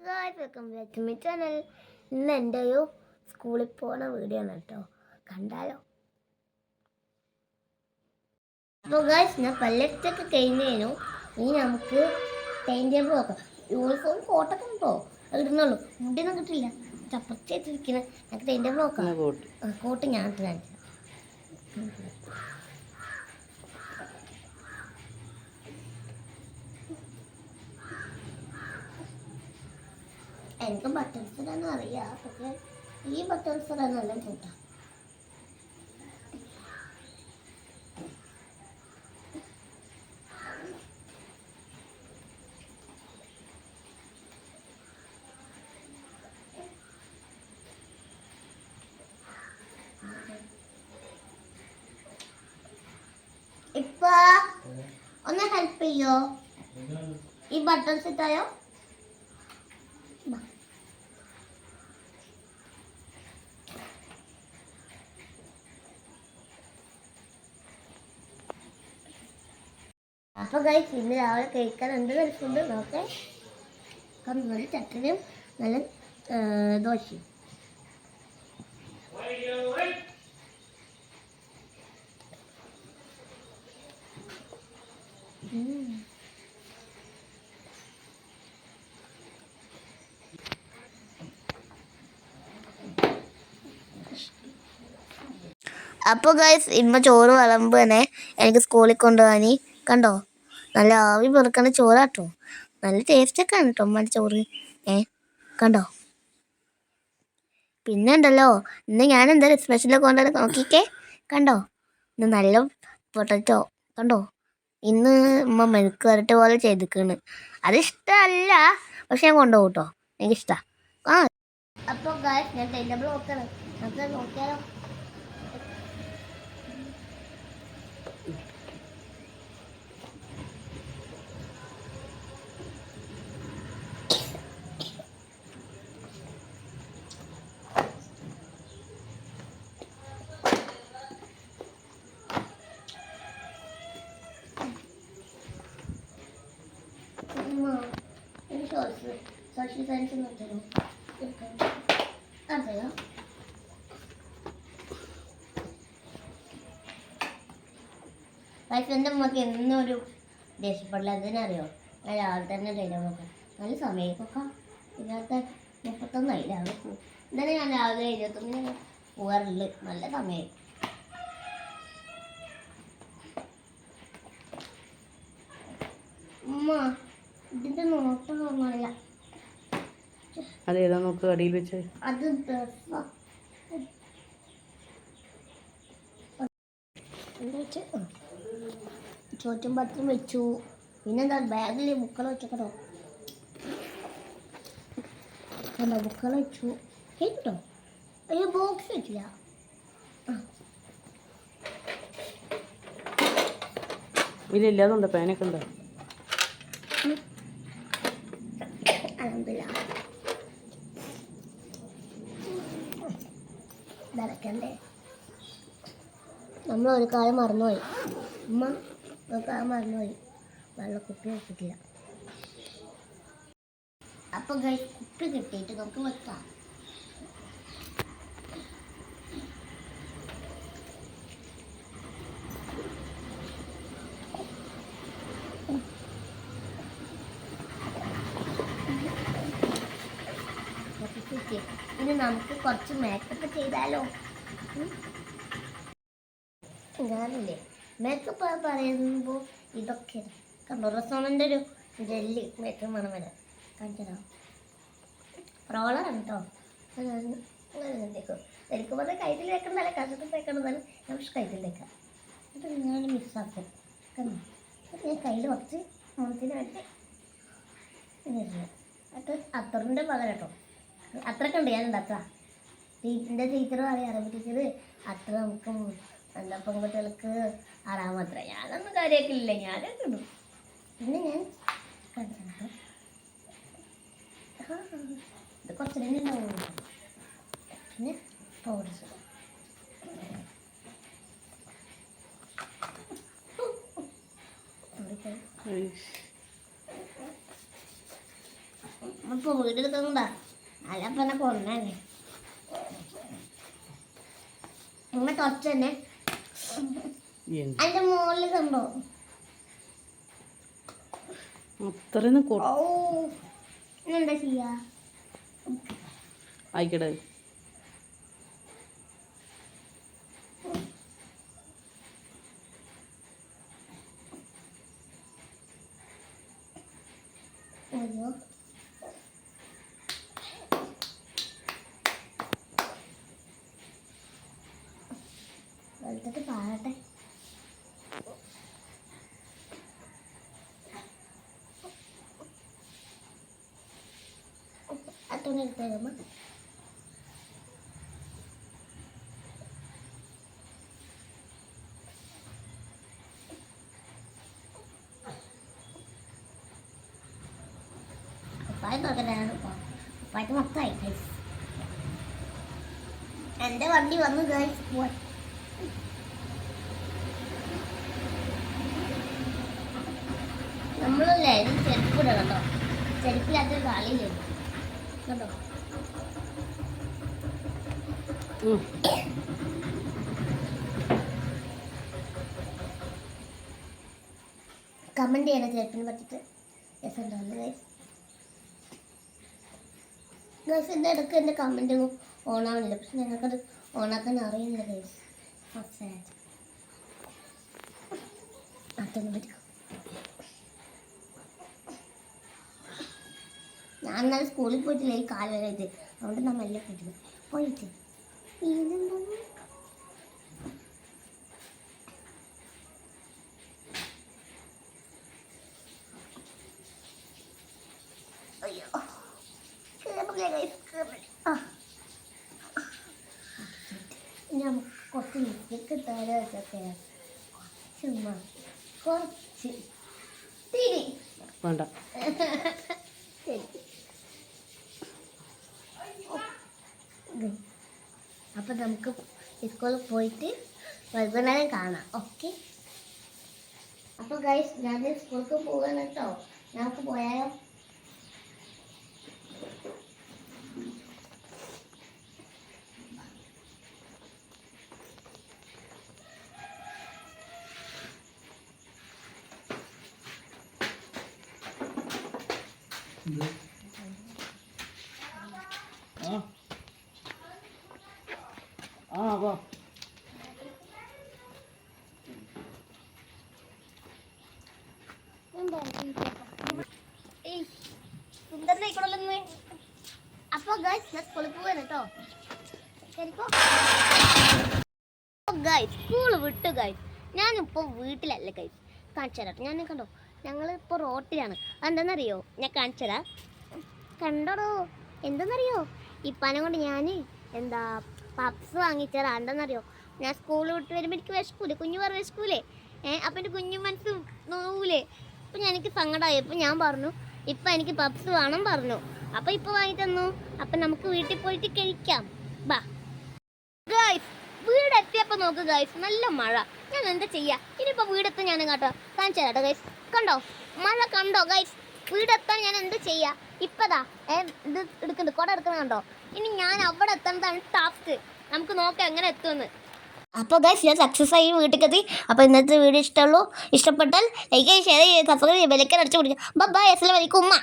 Guys welcome back to my channel. ഇന്ന് എൻ്റെ ഒരു സ്കൂളിൽ പോണ വീഡിയോ ആണ് കേട്ടോ, കണ്ടാലോ? അപ്പോൾ ഗായ്സ് ഞാൻ പല്ലറ്റൊക്കെ കഴിഞ്ഞു. ഇനി നമുക്ക് ടൈം ടേബിൾ നോക്കാം. യൂണിഫോം കോട്ടൊക്കെ ഉണ്ടോ? അത് ഇടുന്നുള്ളൂ, മുടിയൊന്നും കിട്ടില്ല. ചപ്പത്തിരിക്കുന്ന ഞങ്ങൾക്ക് ടൈം ടേബിൾ നോക്കാം. കോട്ട് ഞാൻ കാണിക്കാം. എനിക്ക് ബട്ടൺസ് ഇടാനും അറിയാം, പക്ഷെ ഈ ബട്ടൺസ് ഇടാൻ നല്ല കൂട്ടാം. ഇപ്പൊ ഒന്ന് ഹെൽപ്പ് ചെയ്യോ? ഈ ബട്ടൺസ് ഇട്ടായോ? അപ്പോൾ ഗൈസ് ഇന്ന് രാവിലെ കഴിക്കാൻ എന്ത് ഫുഡ് നോക്കേ? നല്ല ചട്ടനും നല്ല ദോശയും. അപ്പോൾ ഗൈസ് ഇമ്മ ചോറ് വിളമ്പുകയാണേ എനിക്ക് സ്കൂളിൽ കൊണ്ടുപോകാൻ. കണ്ടോ, നല്ല ആവി പെറുക്കണ ചോറാട്ടോ, നല്ല ടേസ്റ്റൊക്കെ ആണ് കേട്ടോ ഉമ്മയുടെ ചോറ്. കണ്ടോ? പിന്നെ ഉണ്ടല്ലോ, ഇന്ന് ഞാൻ എന്തായാലും സ്പെഷ്യലൊക്കെ കൊണ്ടുവന്ന് നോക്കിക്കേ. കണ്ടോ, ഇന്ന് നല്ല പൊട്ടറ്റോ കണ്ടോ. ഇന്ന് ഉമ്മ മെഴുക്ക് വരട്ട് പോലെ ചെയ്തിരിക്കുന്നു. അതിഷ്ടമല്ല, പക്ഷെ ഞാൻ കൊണ്ടുപോകും കേട്ടോ, എനിക്കിഷ്ടമാണ്. അപ്പോൾ ഗൈസ് ഞാൻ ടൈം ടേബിൾ നോക്കണം, നമുക്ക് നോക്കിയാലോ? സോഷ്യൽ സയൻസ് നോക്കിയാലോ? അതെയോ? വയസ്സിൻ്റെ അമ്മക്ക് എന്നൊരു ദേഷ്യപ്പെടില്ല. അതിനറിയോ, ഞാൻ രാവിലെ തന്നെ ചെയ്താൽ നോക്കാം. നല്ല സമയമൊക്കെ ഇതിനകത്ത് 31 രാവിലെ പോകും. ഇന്നലെ ഞാൻ രാവിലെ 21 പോകാറുള്ളു. നല്ല സമയം. ഉമ്മ ഇതിൻ്റെ നോട്ടം തോന്നില്ല. അതേതാ നോക്ക്, അടിയിൽ വെച്ച്. അത് ചോറ്റും പത്രം വെച്ചു. പിന്നെന്താ ബാഗിൽ ബുക്കൾ വെച്ചോ? കണ്ടോ, ബുക്കൾ വെച്ചു കേട്ടോ. അയ്യോ, ബോക്സ് വെച്ചില്ല. ഇതിലില്ലാതുണ്ടോ? പേനൊക്കെ ഉണ്ടോ? നടക്കണ്ടേ? നമ്മൾ ഒരു കാര്യം മറന്നുപോയി. ഉമ്മ ഒരു കാര്യം മറന്നുപോയി, വെള്ളക്കുപ്പി വെച്ചിട്ടില്ല. അപ്പൊ കുപ്പി കിട്ടിയിട്ട് നമുക്ക് വെക്കാം. ഇനി നമുക്ക് കുറച്ച് മേക്കപ്പ് ചെയ്താലോ? ഞാനില്ലേ മേക്കപ്പ് പറയുമ്പോൾ ഇതൊക്കെ കണ്ടോ, റസോണൻ്റെ ഒരു ജെല്ലി മേക്കപ്പ് വേണം വരാൻ. കാണിച്ചതോ? റോളറാണ് കേട്ടോ. എനിക്ക് പറഞ്ഞാൽ കൈത്തിൽ വെക്കണതല്ല, കഷത്തിൽ വെക്കണതാണ്. ഞാൻ കൈത്തിൽ വെക്കാം. എന്നിട്ട് ഞാൻ മിക്സാക്കും. കണ്ടോ, ഞാൻ കയ്യിൽ കുറച്ച് മുഖത്തിന് വേണ്ടി അത് അത്തറിൻ്റെ പകരം കേട്ടോ. അത്രയൊക്കെ ഉണ്ട്, ഞാനുണ്ട് അത്ര. എൻ്റെ ടീച്ചർ പറയാം, അറബി ടീച്ചർ, അത്ര നമുക്ക് എന്താ പെൺകുട്ടികൾക്ക് ആറാമത്ര. ഞാനൊന്നും കാര്യമാക്കില്ല, ഞാനൊക്കെ ഇടും. പിന്നെ ഞാൻ കണ്ടിട്ട് ഇത് കുറച്ച് തന്നെ ഉണ്ടാവുള്ളൂ. പിന്നെ പൗഡർ നമ്മളിപ്പോൾ വീടെടുക്കുന്നുണ്ടാ അല്ലപ്പം എന്നെ കൊന്നേ ഇങ്ങനെ കുറച്ച് തന്നെ എന്ത് അതിൻ്റെ മുകളിൽ കണ്ടോ അത്രയൊന്നും ഓ എന്താ ചെയ്യാ ആയിക്കട്ടെ. അയ്യോ വെളുത്തിട്ട് പാടട്ടെ ആ തുണി എടുത്ത് തരുമ്പോ ഉപ്പായി നോക്കണ്ടാണ് ഉപ്പായിട്ട് മൊത്തമായി ഗൈസ് എൻ്റെ വണ്ടി വന്നു ഗൈസ് പോവാൻ നമ്മളല്ലേ ഇത് ചെരുപ്പിട കേട്ടോ ചെരുപ്പില്ലാത്തൊരു കളിയില്ലേ കേട്ടോ കമൻറ്റ് ചെയ്യണം ചെരുപ്പിനെ പറ്റിയിട്ട് രസമുണ്ടാവില്ല ഗൈസ് ഗൈസ് എൻ്റെ ഇടയ്ക്ക് എൻ്റെ കമൻറ്റ് ഒന്നും ഓണാവുന്നില്ല പക്ഷെ ഞങ്ങൾക്കത് ഓണാക്കാൻ അറിയുന്നില്ല ഗൈസ് അതൊന്നും പറ്റും ഞാൻ ഇന്നലെ സ്കൂളിൽ പോയിട്ടില്ല ഈ കാലമായിട്ട് അതുകൊണ്ട് നമ്മൾ എല്ലാം പോയിട്ട് ഇതെന്താ അയ്യോ കേറില്ല ഗൈസ് കേറില്ല ഞാൻ കുറച്ച് ലിപ്സ്റ്റിക്ക് ഇട്ടാലോ വെച്ചൊക്കെ ചുമ്മാ കുറച്ച് തിരി വേണ്ട. അപ്പം നമുക്ക് സ്കൂളിൽ പോയിട്ട് വൈകുന്നേരം കാണാം ഓക്കെ അപ്പോൾ ഗൈസ് ഞാൻ സ്കൂൾക്ക് പോകാൻ കേട്ടോ നമുക്ക് പോയാലോ വാ അപ്പൊ ഗൈസ് ഞാൻ സ്കൂളിൽ പോവാണ് കേട്ടോ ഗൈസ് സ്കൂള് വിട്ടു ഗൈസ് ഞാനിപ്പോൾ വീട്ടിലല്ല ഗൈസ് കാണിച്ചു തരാം ഞാൻ കണ്ടോ ഞങ്ങളിപ്പോൾ റോട്ടിലാണ് അതെന്താണെന്നറിയോ ഞാൻ കാണിച്ചു തരാം കണ്ടോടോ എന്താണെന്നറിയോ ഇപ്പാനെ കൊണ്ട് ഞാൻ എന്താ പപ്സ് വാങ്ങിച്ചതാ എന്താണെന്നറിയോ ഞാൻ സ്കൂൾ വിട്ട് വരുമ്പോൾ എനിക്ക് വിശക്കൂലേ കുഞ്ഞു പറഞ്ഞ വിശക്കൂലേ അപ്പം എൻ്റെ കുഞ്ഞു മനസ്സ് നോവൂലേ അപ്പം എനിക്ക് സങ്കടമായി അപ്പം ഞാൻ പറഞ്ഞു ഇപ്പം എനിക്ക് പപ്സ് വേണം പറഞ്ഞു അപ്പം ഇപ്പം വാങ്ങി തന്നു അപ്പം നമുക്ക് വീട്ടിൽ പോയിട്ട് കഴിക്കാം ബാ ഗൈസ് വീടെത്തിയപ്പോൾ നോക്ക് ഗൈസ് നല്ല മഴ ഞാൻ എന്താ ചെയ്യാ ഇനിയിപ്പോൾ വീടെത്താൻ ഞാൻ കേട്ടോ കാണിച്ചു തരാട്ടോ ഗൈസ് കണ്ടോ മഴ കണ്ടോ ഗൈസ് വീടെത്താൻ ഞാൻ എന്താ ചെയ്യാ ഇപ്പതാ ഇത് എടുക്കുന്നുണ്ട് കുട എടുക്കുന്നത് കണ്ടോ ഇനി ഞാൻ അവിടെ എത്തുന്നതാണ് ടാസ്ക് നമുക്ക് നോക്കാം എങ്ങനെ എത്തുമെന്ന് അപ്പോൾ ഗൈസ് ഞാൻ സക്സസ് ആയി വീട്ടിൽ എത്തി അപ്പോൾ ഇന്നത്തെ വീഡിയോ ഇഷ്ടപ്പെട്ടാൽ ലൈക്ക് ഷെയർ ചെയ്യുക സബ്സ്ക്രൈബ് ചെയ്യുക ബെല്ലൈക്കൻ അടിച്ചു പിടിക്കുക ബൈ അസ്സലാമു അലൈക്കും ഉമ്മ